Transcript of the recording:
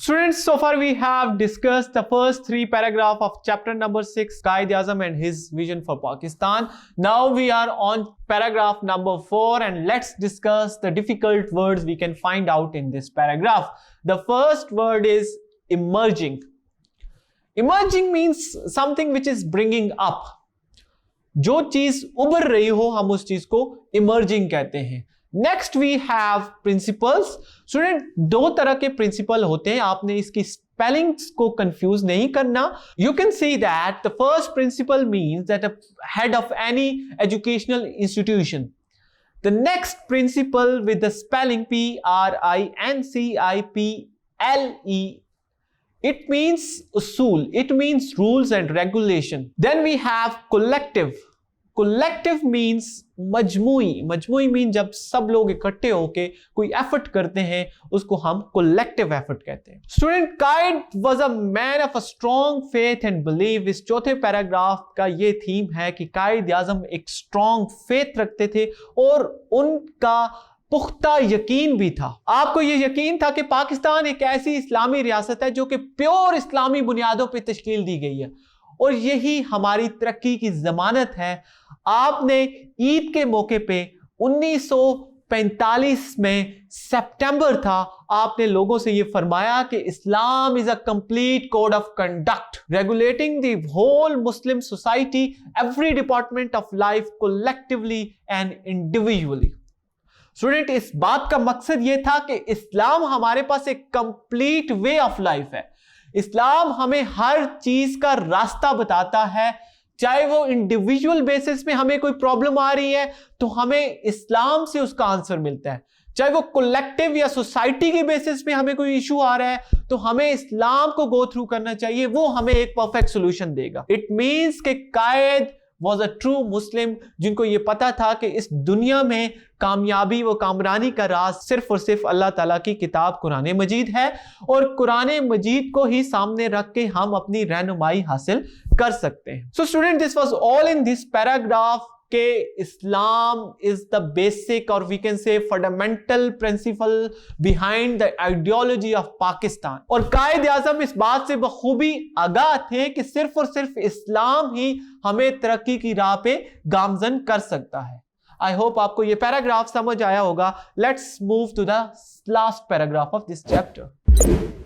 Students, so far we have discussed the first 3 paragraphs of chapter number 6, Quaid-e-Azam and his vision for Pakistan. Now we are on paragraph number 4 and let's discuss the difficult words we can find out in this paragraph. The first word is emerging. Emerging means something which is bringing up. जो चीज उभर रही हो हम उस चीज को emerging कहते हैं. Next we have principles. Student, 2 तरह के प्रिंसिपल होते हैं, आपने इसकी स्पेलिंग्स को कंफ्यूज नहीं करना. You can see that the first principle means that a head of any educational institution. The next principle with the spelling PRINCIPLE, it means usul, it means rules and regulation. Then we have collective. Collective means मजमूई. मजमूई mean जब सब लोग इकट्ठे होके कोई effort करते हैं उसको हम collective effort कहते हैं. स्टूडेंट, काइड was a man of a strong faith and belief. इस चौथे पैराग्राफ का ये थीम है कि कायद आज़म एक स्ट्रॉन्ग फेथ रखते थे और उनका पुख्ता यकीन भी था. आपको ये यकीन था कि पाकिस्तान एक ऐसी इस्लामी रियासत है जो कि प्योर इस्लामी बुनियादों पर तश्कील दी गई है और यही हमारी तरक्की की जमानत है. आपने ईद के मौके पे 1945 में सितंबर था, आपने लोगों से ये फरमाया कि Islam is a complete code of conduct regulating the whole Muslim society, every department of life collectively and individually. Student, इस बात का मकसद यह था कि इस्लाम हमारे पास एक कंप्लीट वे ऑफ लाइफ है. इस्लाम हमें हर चीज का रास्ता बताता है. चाहे वो इंडिविजुअल बेसिस पे हमें कोई प्रॉब्लम आ रही है तो हमें इस्लाम से उसका आंसर मिलता है. चाहे वो कलेक्टिव या सोसाइटी के बेसिस पे हमें कोई इशू आ रहा है तो हमें इस्लाम को गो थ्रू करना चाहिए, वो हमें एक परफेक्ट सॉल्यूशन देगा. इट मींस कि कायद was a true Muslim, जिनको ये पता था कि इस दुनिया में कामयाबी व कामरानी का राज सिर्फ और सिर्फ अल्लाह ताला की किताब कुरान मजीद है और कुरान मजीद को ही सामने रख के हम अपनी रहनुमाई हासिल कर सकते हैं. So student, this was all in this paragraph के इस्लाम इज द बेसिक और we can say fundamental principle behind the ideology of Pakistan. और कायद आज़म इस बात से बखूबी आगाह थे कि सिर्फ और सिर्फ इस्लाम ही हमें तरक्की की राह पे गामजन कर सकता है. आई होप आपको ये पैराग्राफ समझ आया होगा. Let's move to the last paragraph of this chapter.